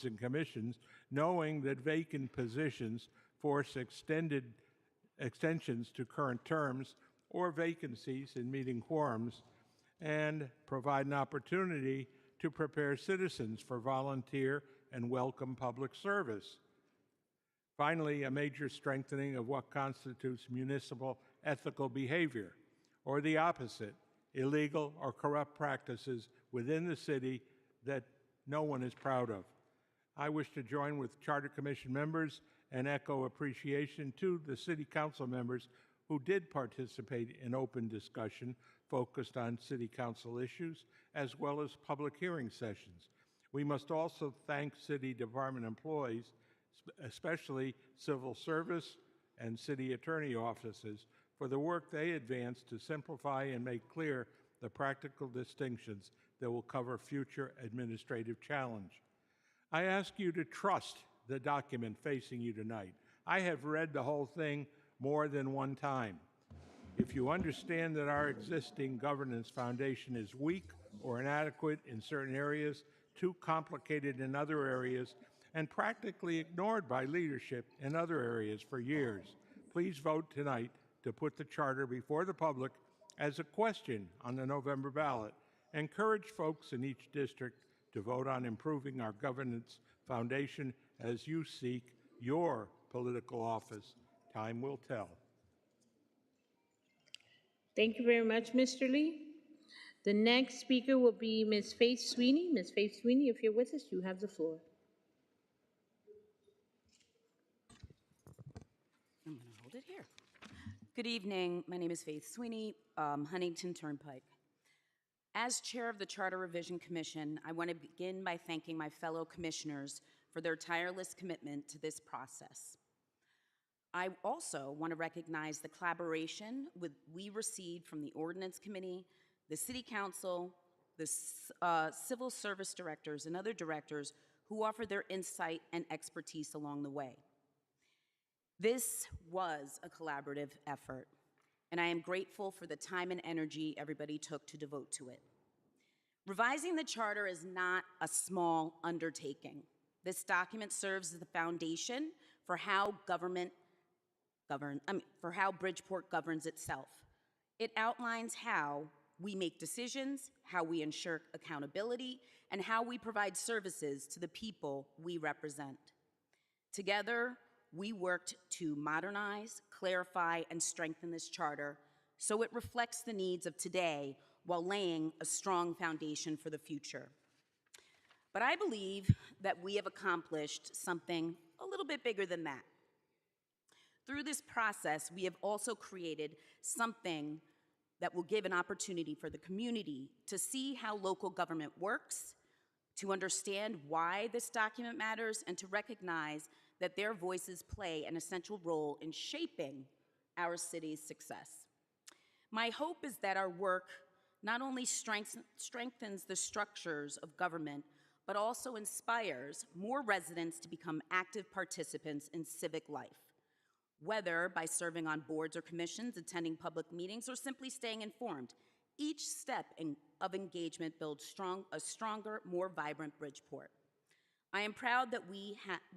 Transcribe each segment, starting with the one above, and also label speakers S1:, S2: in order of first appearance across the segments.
S1: boards and commissions, knowing that vacant positions force extensions to current terms or vacancies in meeting quorums, and provide an opportunity to prepare citizens for volunteer and welcome public service. Finally, a major strengthening of what constitutes municipal ethical behavior, or the opposite, illegal or corrupt practices within the city that no one is proud of. I wish to join with Charter Commission members and echo appreciation to the City Council members who did participate in open discussion focused on City Council issues, as well as public hearing sessions. We must also thank City Department employees, especially civil service and city attorney offices, for the work they advanced to simplify and make clear the practical distinctions that will cover future administrative challenge. I ask you to trust the document facing you tonight. I have read the whole thing more than one time. If you understand that our existing governance foundation is weak or inadequate in certain areas, too complicated in other areas, and practically ignored by leadership in other areas for years, please vote tonight to put the charter before the public as a question on the November ballot. Encourage folks in each district to vote on improving our governance foundation as you seek your political office. Time will tell.
S2: Thank you very much, Mr. Lee. The next speaker will be Ms. Faith Sweeney. Ms. Faith Sweeney, if you're with us, you have the floor.
S3: I'm going to hold it here. Good evening. My name is Faith Sweeney, Huntington Turnpike. As chair of the Charter Revision Commission, I want to begin by thanking my fellow commissioners for their tireless commitment to this process. I also want to recognize the collaboration we received from the Ordinance Committee, the City Council, the civil service directors, and other directors who offered their insight and expertise along the way. This was a collaborative effort, and I am grateful for the time and energy everybody took to devote to it. Revising the charter is not a small undertaking. This document serves as the foundation for how Bridgeport governs itself. It outlines how we make decisions, how we ensure accountability, and how we provide services to the people we represent. Together, we worked to modernize, clarify, and strengthen this charter so it reflects the needs of today while laying a strong foundation for the future. But I believe that we have accomplished something a little bit bigger than that. Through this process, we have also created something that will give an opportunity for the community to see how local government works, to understand why this document matters, and to recognize that their voices play an essential role in shaping our city's success. My hope is that our work not only strengthens the structures of government, but also inspires more residents to become active participants in civic life, whether by serving on boards or commissions, attending public meetings, or simply staying informed. Each step of engagement builds a stronger, more vibrant Bridgeport. I am proud that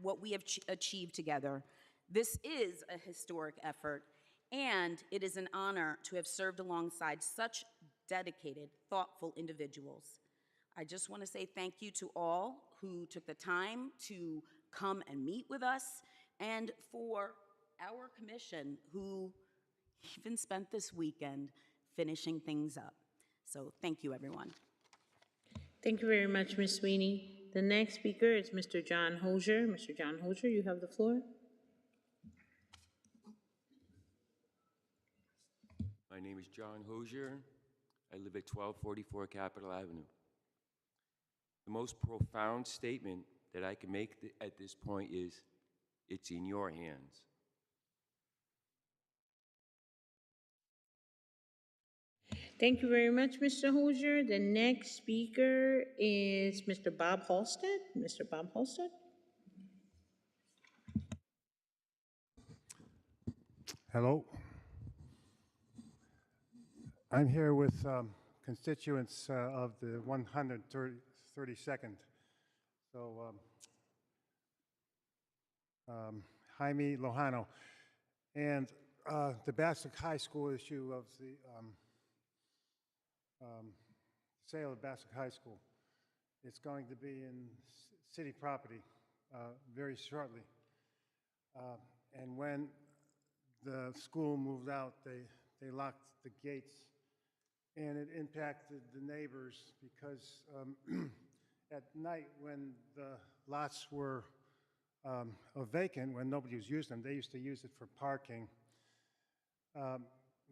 S3: what we have achieved together. This is a historic effort, and it is an honor to have served alongside such dedicated, thoughtful individuals. I just want to say thank you to all who took the time to come and meet with us, and for our commission who even spent this weekend finishing things up. So thank you, everyone.
S2: Thank you very much, Ms. Sweeney. The next speaker is Mr. John Hosier. Mr. John Hosier, you have the floor.
S4: My name is John Hosier. I live at 1244 Capitol Avenue. The most profound statement that I can make at this point is, it's in your hands.
S2: Thank you very much, Mr. Hosier. The next speaker is Mr. Bob Halstead. Mr. Bob Halstead.
S5: Hello. I'm here with constituents of the 132nd. So Jaime Lojano. And the Bassick High School issue of the sale of Bassick High School. It's going to be in city property very shortly. And when the school moved out, they locked the gates, and it impacted the neighbors because at night when the lots were vacant, when nobody was using them, they used to use it for parking.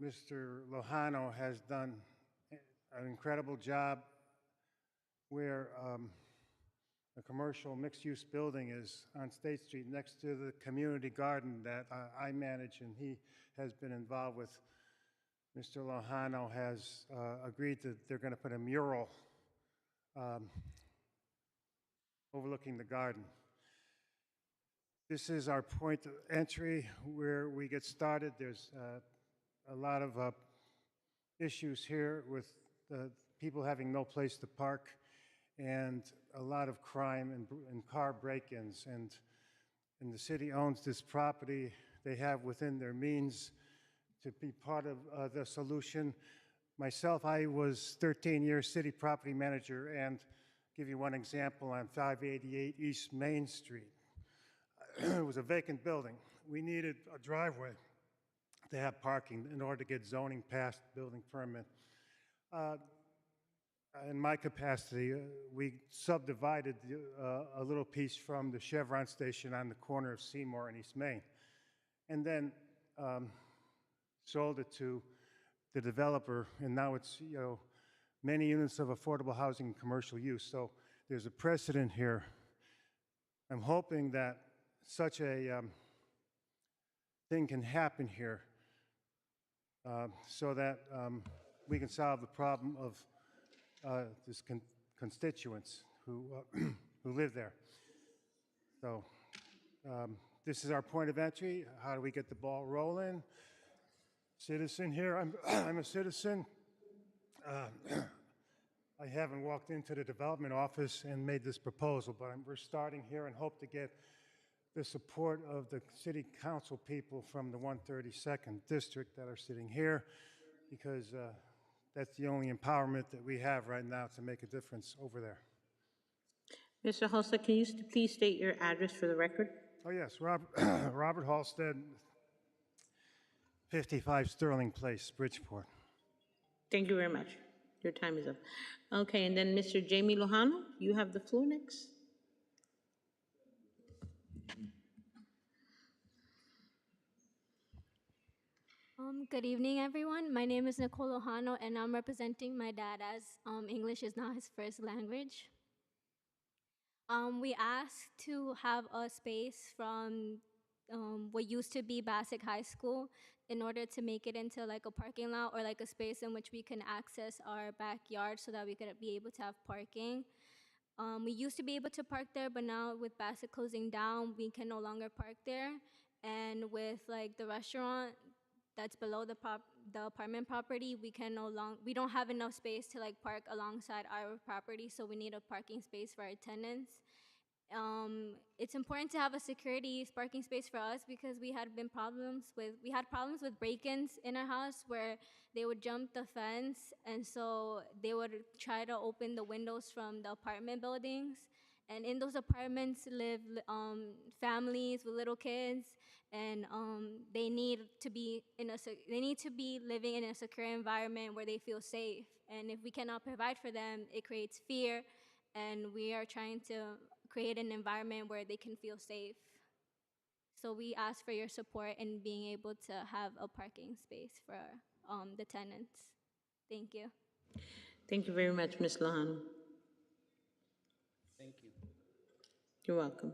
S5: Mr. Lojano has done an incredible job where a commercial mixed-use building is on State Street next to the community garden that I manage, and he has been involved with. Mr. Lojano has agreed that they're going to put a mural overlooking the garden. This is our point of entry where we get started. There's a lot of issues here with people having no place to park and a lot of crime and car break-ins. And the city owns this property. They have within their means to be part of the solution. Myself, I was 13 years city property manager, and give you one example on 588 East Main Street. It was a vacant building. We needed a driveway to have parking in order to get zoning past building permit. In my capacity, we subdivided a little piece from the Chevron station on the corner of Seymour and East Main, and then sold it to the developer, and now it's many units of affordable housing and commercial use. So there's a precedent here. I'm hoping that such a thing can happen here so that we can solve the problem of this constituents who live there. So this is our point of entry. How do we get the ball rolling? Citizen here. I'm a citizen. I haven't walked into the development office and made this proposal, but we're starting here and hope to get the support of the city council people from the 132nd district that are sitting here, because that's the only empowerment that we have right now to make a difference over there.
S2: Mr. Halstead, can you please state your address for the record?
S5: Oh, yes, Robert Halstead, 55 Sterling Place, Bridgeport.
S2: Thank you very much. Your time is up. Okay, and then Mr. Jamie Lojano, you have the floor next.
S6: Good evening, everyone. My name is Nicole Lojano, and I'm representing my dad as English is not his first language. We asked to have a space from what used to be Bassick High School in order to make it into like a parking lot or like a space in which we can access our backyard so that we could be able to have parking. We used to be able to park there, but now with Bassick closing down, we can no longer park there. And with like the restaurant that's below the apartment property, we don't have enough space to like park alongside our property, so we need a parking space for our tenants. It's important to have a security parking space for us because we had problems with break-ins in our house where they would jump the fence, and so they would try to open the windows from the apartment buildings. And in those apartments live families with little kids, and they need to be living in a secure environment where they feel safe. And if we cannot provide for them, it creates fear, and we are trying to create an environment where they can feel safe. So we ask for your support in being able to have a parking space for the tenants. Thank you.
S2: Thank you very much, Ms. Lojano.
S7: Thank you.
S2: You're welcome.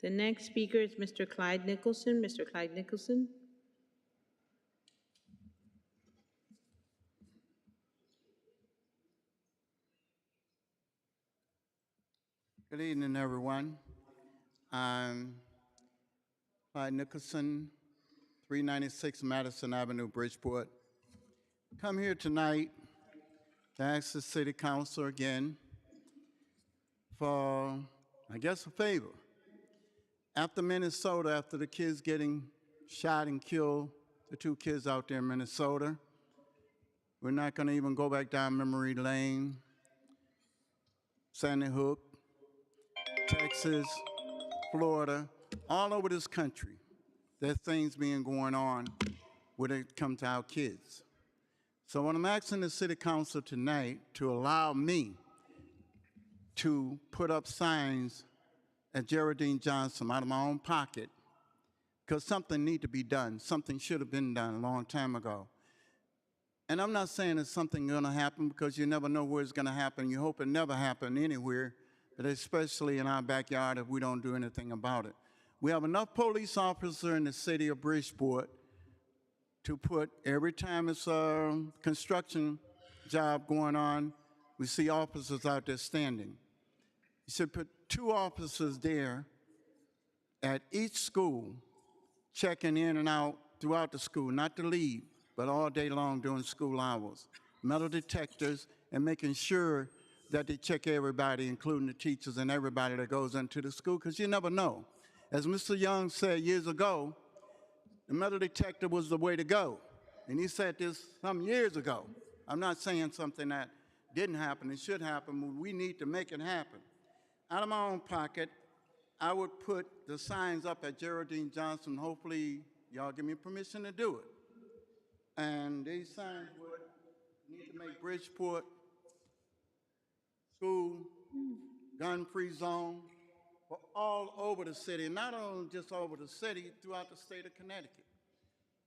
S2: The next speaker is Mr. Clyde Nicholson. Mr. Clyde Nicholson.
S7: Good evening, everyone. I'm Clyde Nicholson, 396 Madison Avenue, Bridgeport. Come here tonight to ask the City Council again for, I guess, a favor. After Minnesota, after the kids getting shot and killed, the 2 kids out there in Minnesota, we're not going to even go back down memory lane, Sandy Hook, Texas, Florida, all over this country. There's things being going on when it comes to our kids. So what I'm asking the city council tonight to allow me to put up signs at Geraldine Johnson out of my own pocket, because something need to be done. Something should have been done a long time ago. And I'm not saying it's something gonna happen, because you never know where it's gonna happen. You hope it never happen anywhere, but especially in our backyard if we don't do anything about it. We have enough police officers in the city of Bridgeport to put, every time it's a construction job going on, we see officers out there standing. You should put 2 officers there at each school, checking in and out throughout the school, not to leave, but all day long during school hours. Metal detectors, and making sure that they check everybody, including the teachers and everybody that goes into the school, because you never know. As Mr. Young said years ago, the metal detector was the way to go. And he said this some years ago. I'm not saying something that didn't happen, it should happen, but we need to make it happen. Out of my own pocket, I would put the signs up at Geraldine Johnson. Hopefully, y'all give me permission to do it. And these signs would need to make Bridgeport school, gun-free zone, for all over the city, not only just over the city, throughout the state of Connecticut.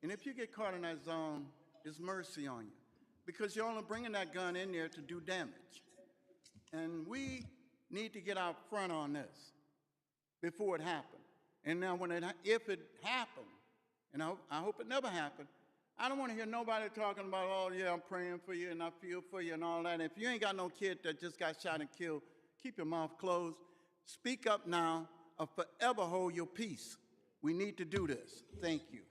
S7: And if you get caught in that zone, it's mercy on you, because you're only bringing that gun in there to do damage. And we need to get out front on this before it happened. And now, if it happened, and I hope it never happened, I don't want to hear nobody talking about, oh yeah, I'm praying for you and I feel for you and all that. If you ain't got no kid that just got shot and killed, keep your mouth closed. Speak up now or forever hold your peace. We need to do this. Thank you.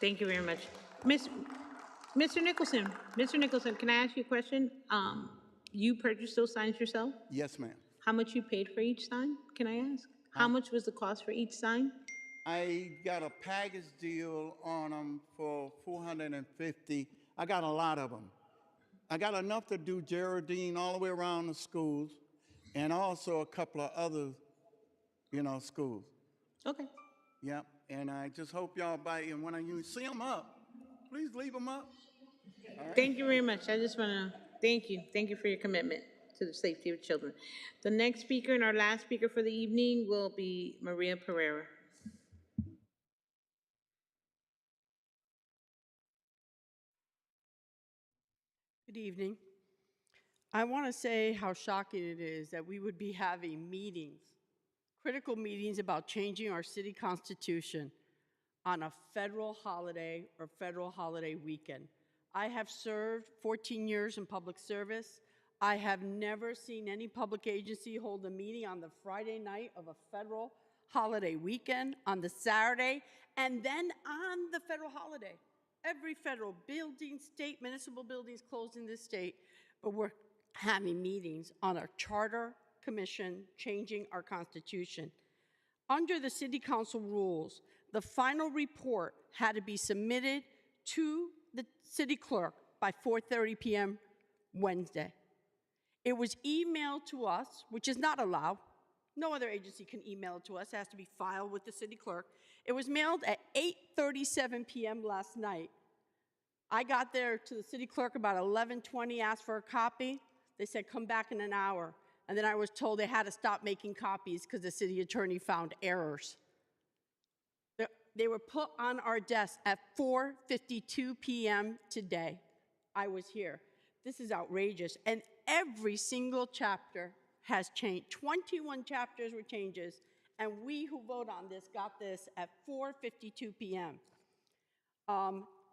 S2: Thank you very much. Mr. Nicholson, can I ask you a question? You purchased those signs yourself?
S7: Yes, ma'am.
S2: How much you paid for each sign, can I ask? How much was the cost for each sign?
S7: I got a package deal on them for $450. I got a lot of them. I got enough to do Geraldine all the way around the schools, and also a couple of other, schools.
S2: Okay.
S7: Yep, and I just hope y'all buy, and when you see them up, please leave them up.
S2: Thank you very much. I just want to thank you. Thank you for your commitment to the safety of children. The next speaker and our last speaker for the evening will be Maria Pereira.
S8: Good evening. I want to say how shocking it is that we would be having meetings, critical meetings about changing our city constitution on a federal holiday or federal holiday weekend. I have served 14 years in public service. I have never seen any public agency hold a meeting on the Friday night of a federal holiday weekend, on the Saturday, and then on the federal holiday. Every federal building, state, municipal buildings closed in this state, but we're having meetings on our charter commission changing our constitution. Under the city council rules, the final report had to be submitted to the city clerk by 4:30 p.m. Wednesday. It was emailed to us, which is not allowed. No other agency can email it to us. It has to be filed with the city clerk. It was mailed at 8:37 p.m. last night. I got there to the city clerk about 11:20, asked for a copy. They said, come back in an hour. And then I was told they had to stop making copies because the city attorney found errors. They were put on our desk at 4:52 p.m. today. I was here. This is outrageous. And every single chapter has changed. 21 chapters were changes, and we who vote on this got this at 4:52 p.m.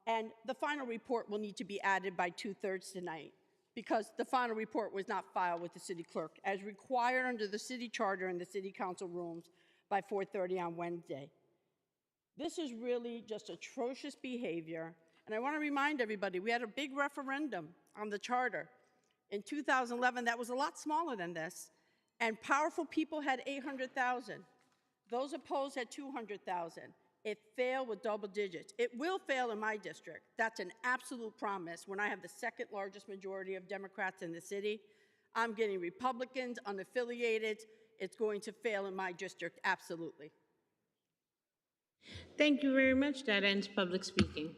S8: And the final report will need to be added by 2/3 tonight, because the final report was not filed with the city clerk, as required under the city charter and the city council rooms by 4:30 on Wednesday. This is really just atrocious behavior, and I want to remind everybody, we had a big referendum on the charter. In 2011, that was a lot smaller than this, and powerful people had 800,000. Those opposed had 200,000. It failed with double digits. It will fail in my district. That's an absolute promise. When I have the second largest majority of Democrats in the city, I'm getting Republicans, unaffiliated. It's going to fail in my district, absolutely.
S2: Thank you very much. That ends public speaking.